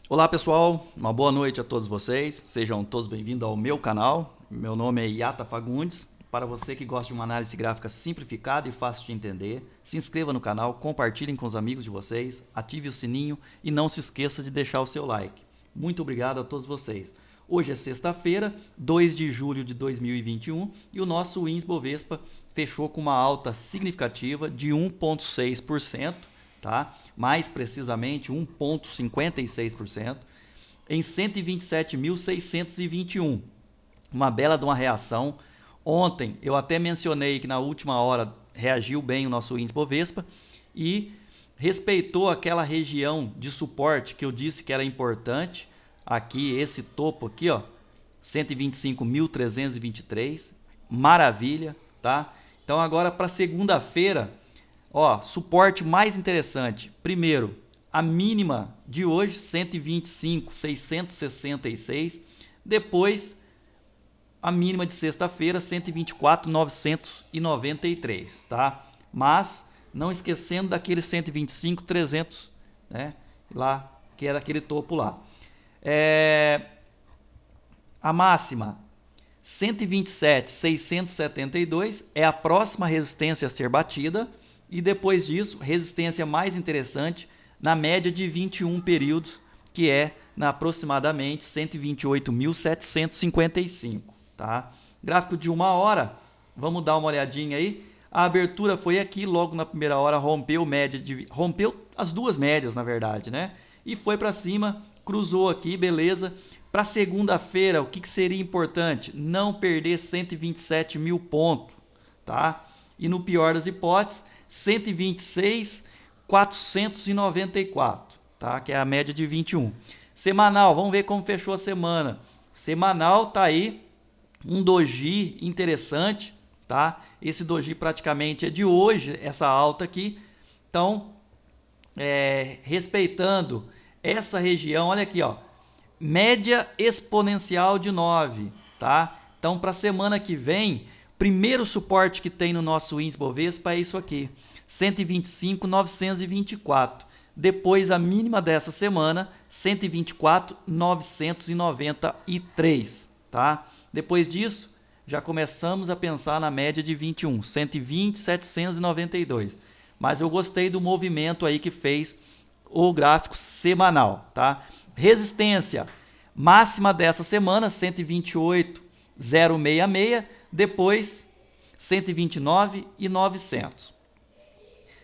Olá pessoal, uma boa noite a todos vocês, sejam todos bem-vindos ao meu canal. Meu nome é Iata Fagundes. Para você que gosta de uma análise gráfica simplificada e fácil de entender, se inscreva no canal, compartilhem com os amigos de vocês, ative o sininho e não se esqueça de deixar o seu like. Muito obrigado a todos vocês. Hoje é sexta-feira, 2 de julho de 2021 e o nosso índice Bovespa fechou com uma alta significativa de 1,6%. Tá? Mais precisamente 1,56%, em 127.621. Uma bela de uma reação. Ontem eu até mencionei que na última hora reagiu bem o nosso índice Bovespa e respeitou aquela região de suporte que eu disse que era importante. Aqui, esse topo aqui, ó, 125.323. Maravilha, tá? Então agora para segunda-feira, ó, suporte mais interessante. Primeiro, a mínima de hoje, 125.666. Depois, a mínima de sexta-feira, 124.993, tá? Mas não esquecendo daquele 125.300, né? Lá, que era aquele topo lá. A máxima 127.672 é a próxima resistência a ser batida. E depois disso, resistência mais interessante na média de 21 períodos, que é na aproximadamente 128.755. Tá? Gráfico de 1 hora, vamos dar uma olhadinha aí. A abertura foi aqui, logo na primeira hora rompeu as duas médias, na verdade, né? E foi para cima, cruzou aqui, beleza. Para segunda-feira, o que seria importante? Não perder 127 mil pontos, tá? E no pior das hipóteses, 126.494, tá? Que é a média de 21. Semanal, vamos ver como fechou a semana. Semanal tá aí um doji interessante, tá? Esse doji praticamente é de hoje, essa alta aqui. Então, respeitando essa região, olha aqui, ó, média exponencial de 9, tá? Então, para a semana que vem, primeiro suporte que tem no nosso índice Bovespa é isso aqui, 125.924. Depois a mínima dessa semana, 124.993, tá? Depois disso, já começamos a pensar na média de 21, 120.792. Mas eu gostei do movimento aí que fez o gráfico semanal, tá? Resistência máxima dessa semana, 128.066, depois 129.900.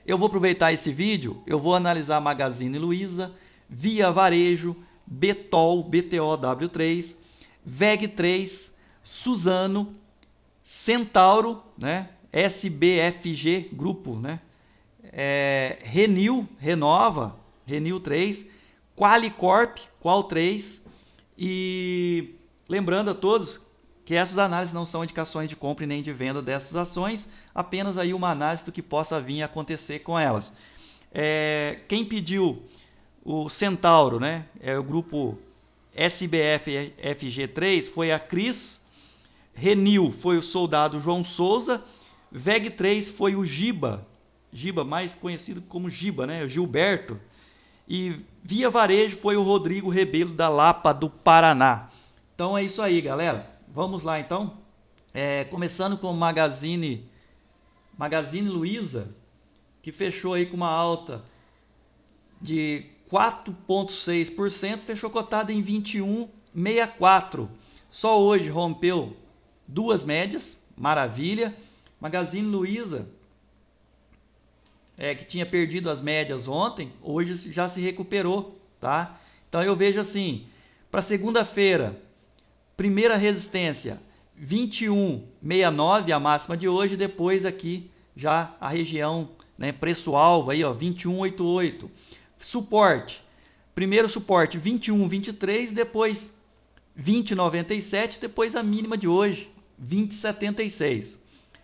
Eu vou aproveitar esse vídeo, eu vou analisar Magazine Luiza, Via Varejo, Betol, BTOW3, VEG3, Suzano, Centauro, né? SBFG Grupo, né? Renova, Renew 3, Qualicorp, Qual 3, e lembrando a todos que essas análises não são indicações de compra e nem de venda dessas ações, apenas aí uma análise do que possa vir a acontecer com elas. Quem pediu o Centauro, né, é o grupo SBFG3, foi a Cris, Renew foi o soldado João Souza, VEG3 foi o Giba, mais conhecido como Giba, né, o Gilberto, e Via Varejo foi o Rodrigo Rebelo da Lapa do Paraná. Então é isso aí, galera. Vamos lá então. Começando com o Magazine Luiza, que fechou aí com uma alta de 4,6%, fechou cotada em 21,64. Só hoje rompeu duas médias, maravilha. Magazine Luiza, que tinha perdido as médias ontem, hoje já se recuperou, tá? Então eu vejo assim, para segunda-feira, primeira resistência 21,69, a máxima de hoje, depois aqui já a região, né, preço-alvo aí, ó, 21,88. Suporte, primeiro suporte 21,23, depois 20,97, depois a mínima de hoje, 20,76.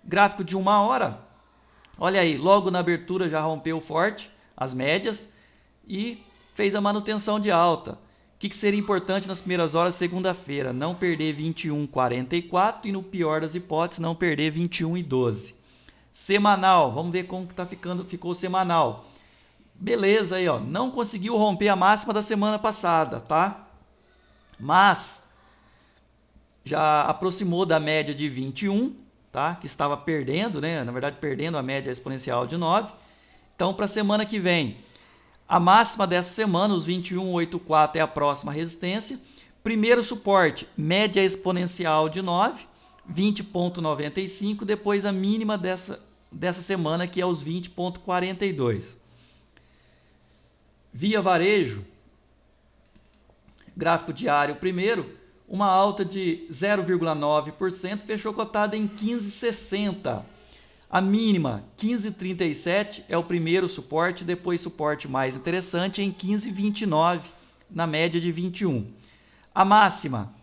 Gráfico de 1 hora, olha aí, logo na abertura já rompeu forte as médias e fez a manutenção de alta. O que seria importante nas primeiras horas segunda-feira? Não perder 21,44 e no pior das hipóteses não perder 21,12. Semanal, vamos ver como que ficou o semanal. beleza aí, ó, não conseguiu romper a máxima da semana passada, tá? Mas já aproximou da média de 21, tá? Que estava perdendo, né? Na verdade, perdendo a média exponencial de 9. Então, para a semana que vem, a máxima dessa semana, os 21,84 é a próxima resistência. Primeiro suporte, média exponencial de 9, 20,95. Depois a mínima dessa semana, que é os 20,42. Via varejo, gráfico diário primeiro, uma alta de 0,9%, fechou cotada em 15,60. A mínima 15,37 é o primeiro suporte, depois suporte mais interessante em 15,29, na média de 21. A máxima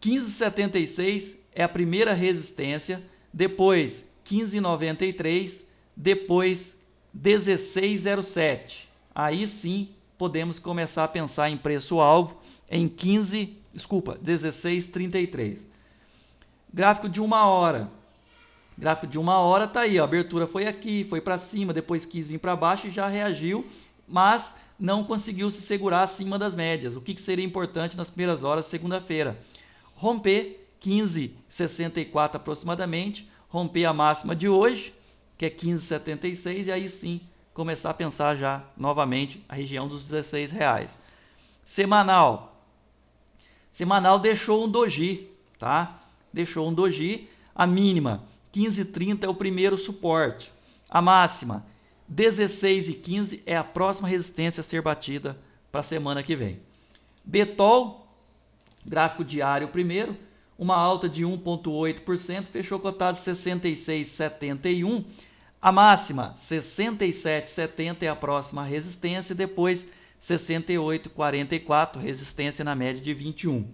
15,76 é a primeira resistência, depois 15,93, depois 16,07. Aí sim podemos começar a pensar em preço-alvo em 16,33. Gráfico de 1 hora. Gráfico de 1 hora está aí, a abertura foi aqui, foi para cima, depois quis vir para baixo e já reagiu, mas não conseguiu se segurar acima das médias. O que seria importante nas primeiras horas, segunda-feira? Romper 15,64 aproximadamente, romper a máxima de hoje, que é 15,76, e aí sim começar a pensar já novamente a região dos R$16. Semanal. Semanal deixou um doji, tá? Deixou um doji. A mínima 15,30 é o primeiro suporte. A máxima 16,15 é a próxima resistência a ser batida para a semana que vem. Betol, gráfico diário primeiro, uma alta de 1,8%, fechou cotado 66,71. A máxima 67,70 é a próxima resistência, depois 68,44, resistência na média de 21.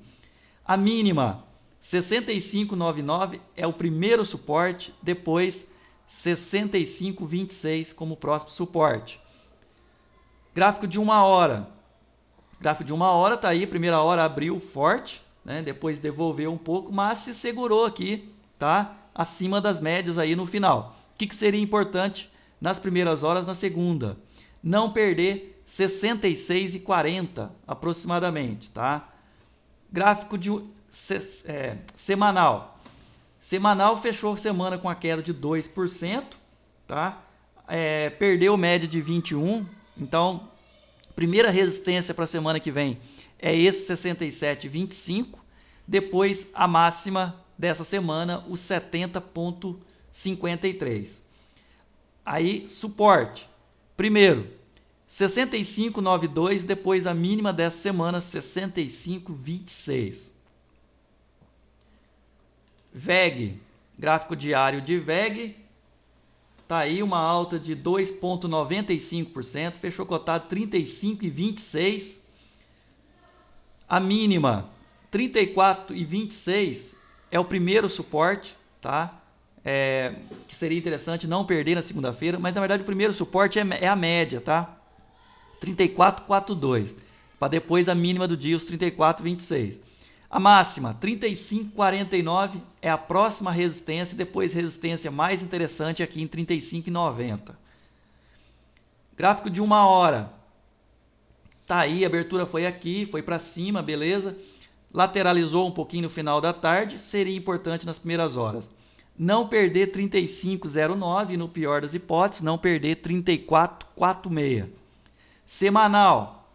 A mínima 65,99 é o primeiro suporte, depois 65,26 como próximo suporte. Gráfico de 1 hora. Gráfico de 1 hora está aí, primeira hora abriu forte, né? Depois devolveu um pouco, mas se segurou aqui, tá? Acima das médias aí no final. O que seria importante nas primeiras horas na segunda? Não perder 66,40 aproximadamente, tá? Gráfico de semanal. Semanal fechou semana com a queda de 2%, tá? Perdeu média de 21, então primeira resistência para a semana que vem é esse 67,25, depois a máxima dessa semana, o 70,53. Aí suporte, primeiro 65,92, depois a mínima dessa semana 65,26. VEG, gráfico diário de VEG, tá aí uma alta de 2,95%, fechou cotado 35,26. A mínima 34,26 é o primeiro suporte, tá? Que seria interessante não perder na segunda-feira, mas na verdade o primeiro suporte é a média, tá? 34,42, para depois a mínima do dia, os 34,26. A máxima, 35,49 é a próxima resistência, depois resistência mais interessante aqui em 35,90. Gráfico de 1 hora. Tá aí, a abertura foi aqui, foi para cima, beleza? Lateralizou um pouquinho no final da tarde, seria importante nas primeiras horas. Não perder 35,09 e no pior das hipóteses, não perder 34,46. Semanal.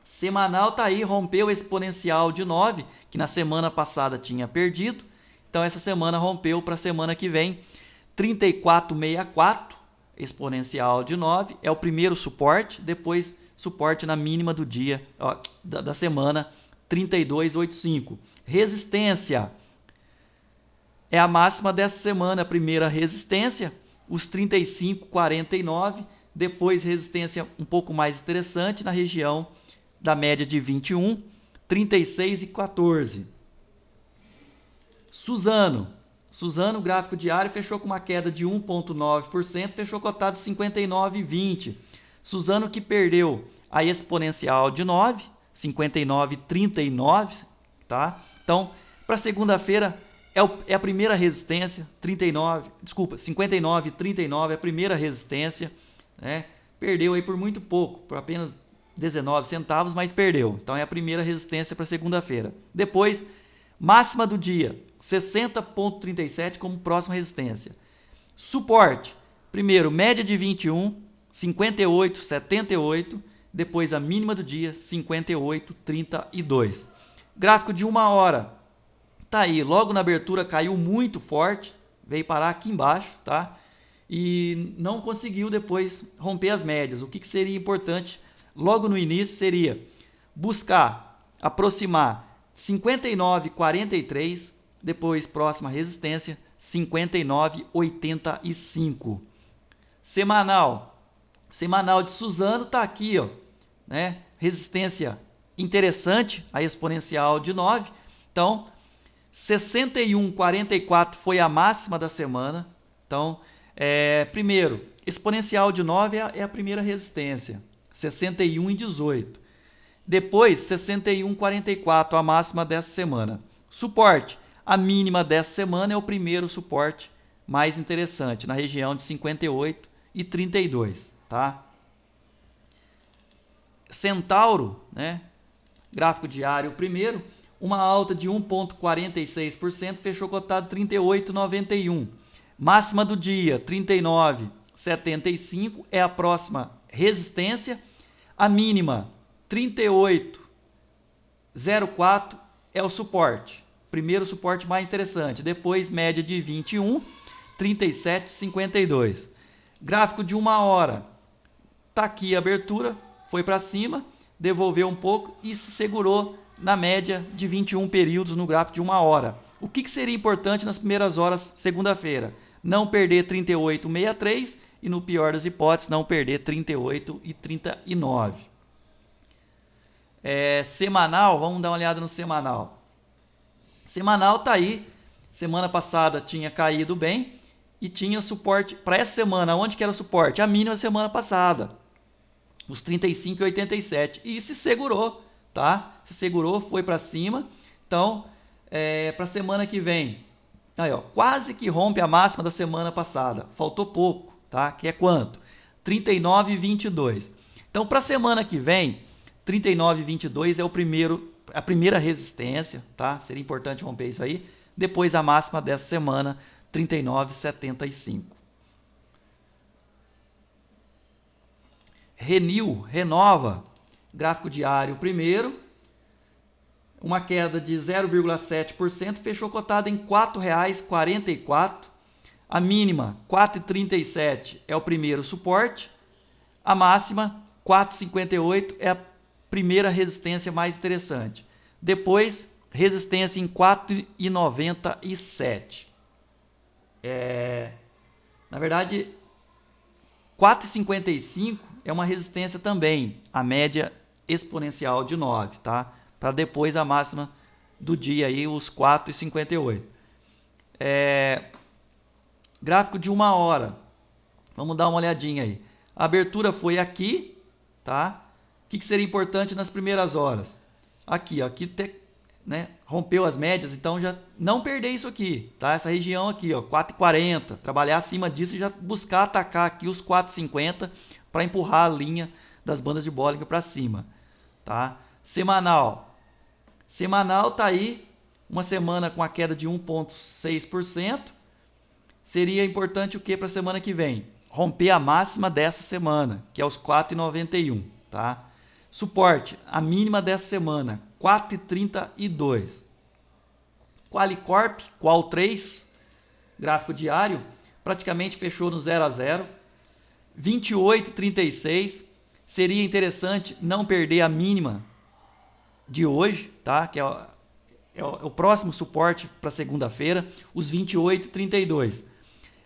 Semanal tá aí, rompeu o exponencial de 9, que na semana passada tinha perdido. Então essa semana rompeu para a semana que vem. 34,64, exponencial de 9, é o primeiro suporte, depois suporte na mínima do dia, da semana, 32,85. Resistência. É a máxima dessa semana, a primeira resistência, os 35,49, depois resistência um pouco mais interessante na região da média de 21, 36,14. Suzano, gráfico diário, fechou com uma queda de 1,9%, fechou cotado 59,20. Suzano que perdeu a exponencial de 9, 59,39, tá? Então, para segunda-feira é a primeira resistência, 59,39 é a primeira resistência, né? perdeu aí por muito pouco, por apenas 19 centavos, mas perdeu. Então é a primeira resistência para segunda-feira. Depois, máxima do dia, 60,37 como próxima resistência. Suporte, primeiro média de 21, 58,78, depois a mínima do dia, 58,32. Gráfico de 1 hora, tá aí, logo na abertura caiu muito forte, veio parar aqui embaixo, tá? E não conseguiu depois romper as médias. O que seria importante logo no início seria buscar aproximar 59,43, depois próxima resistência 59,85. Semanal de Suzano está aqui, ó, né? Resistência interessante, a exponencial de 9. Então, 61,44 foi a máxima da semana. Então, primeiro, exponencial de 9 é a primeira resistência, 61,18. Depois, 61,44, a máxima dessa semana. Suporte, a mínima dessa semana é o primeiro suporte mais interessante, na região de 58,32, tá? Centauro, né? Gráfico diário primeiro, uma alta de 1,46%, fechou cotado 38,91. Máxima do dia, 39,75, é a próxima resistência. A mínima, 38,04, é o suporte. Primeiro suporte mais interessante. Depois, média de 21, 37,52. Gráfico de 1 hora. Está aqui a abertura, foi para cima, devolveu um pouco e se segurou na média de 21 períodos no gráfico de 1 hora. O que seria importante nas primeiras horas segunda-feira? Não perder 38,63 e, no pior das hipóteses, não perder 38,39. Semanal, vamos dar uma olhada no semanal. Semanal está aí. Semana passada tinha caído bem e tinha suporte para essa semana. Onde que era o suporte? A mínima semana passada, os 35,87, e se segurou, tá? Se segurou, foi para cima. Então, para a semana que vem, aí, ó, quase que rompe a máxima da semana passada. Faltou pouco, tá? Que é quanto? 39,22. Então, para a semana que vem, 39,22 é a primeira resistência, tá? Seria importante romper isso aí. Depois a máxima dessa semana, 39,75. Renova, gráfico diário primeiro, uma queda de 0,7%, fechou cotado em R$ 4,44. A mínima, 4,37, é o primeiro suporte. A máxima, 4,58, é a primeira resistência mais interessante. Depois, resistência em 4,97. Na verdade, 4,55 é uma resistência também, a média exponencial de 9, tá? Para depois a máxima do dia aí, os 4,58. Gráfico de 1 hora. Vamos dar uma olhadinha aí. A abertura foi aqui, tá? O que seria importante nas primeiras horas? Aqui, ó, né, rompeu as médias, então já não perder isso aqui, tá? Essa região aqui, ó, 4,40, trabalhar acima disso e já buscar atacar aqui os 4,50 para empurrar a linha das bandas de Bollinger para cima, tá? Semanal tá aí, uma semana com a queda de 1,6%. Seria importante o que para a semana que vem? Romper a máxima dessa semana, que é os 4,91, tá? Suporte, a mínima dessa semana, 4,32. Qualicorp, Qual3, gráfico diário, praticamente fechou no 0 a 0. 28,36. Seria interessante não perder a mínima de hoje, tá? Que é o próximo suporte para segunda-feira, os 28,32.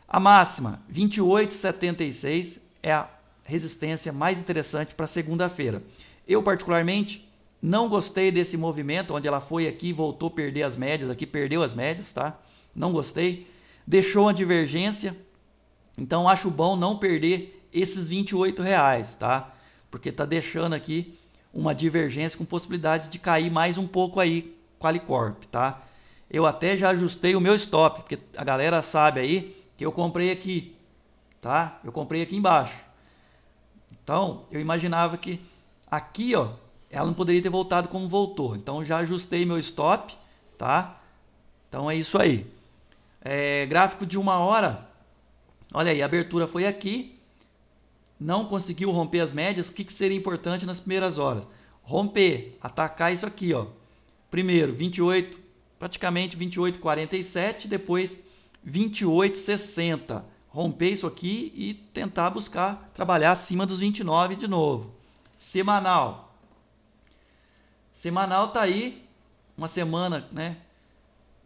A máxima, 28,76, é a resistência mais interessante para segunda-feira. Eu, particularmente, não gostei desse movimento, onde ela foi aqui e voltou a perder as médias, aqui perdeu as médias, tá? Não gostei. Deixou uma divergência, então acho bom não perder esses R$28, tá? Porque está deixando aqui uma divergência com possibilidade de cair mais um pouco aí, Qualicorp, tá? Eu até já ajustei o meu stop, porque a galera sabe aí que eu comprei aqui, tá? Eu comprei aqui embaixo. Então, eu imaginava que aqui, ó, ela não poderia ter voltado como voltou. Então, já ajustei meu stop, tá? Então, é isso aí. Gráfico de 1 hora. Olha aí, a abertura foi aqui. Não conseguiu romper as médias. O que seria importante nas primeiras horas? Romper, atacar isso aqui, ó. Primeiro, 28, praticamente 28,47. Depois, 28,60. Romper isso aqui e tentar buscar trabalhar acima dos 29 de novo. Semanal. Semanal tá aí, uma semana, né,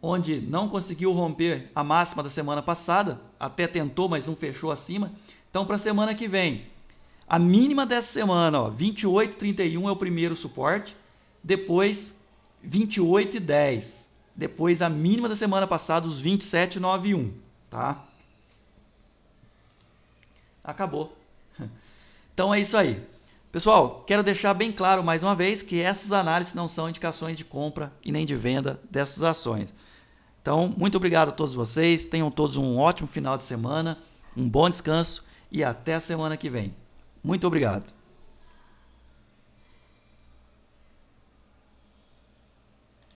onde não conseguiu romper a máxima da semana passada, até tentou, mas não fechou acima. Então, para a semana que vem, a mínima dessa semana, ó, 28,31 é o primeiro suporte, depois 28,10. Depois a mínima da semana passada, os 27,91, tá? Acabou. Então é isso aí. Pessoal, quero deixar bem claro mais uma vez que essas análises não são indicações de compra e nem de venda dessas ações. Então, muito obrigado a todos vocês. Tenham todos um ótimo final de semana, um bom descanso e até a semana que vem. Muito obrigado.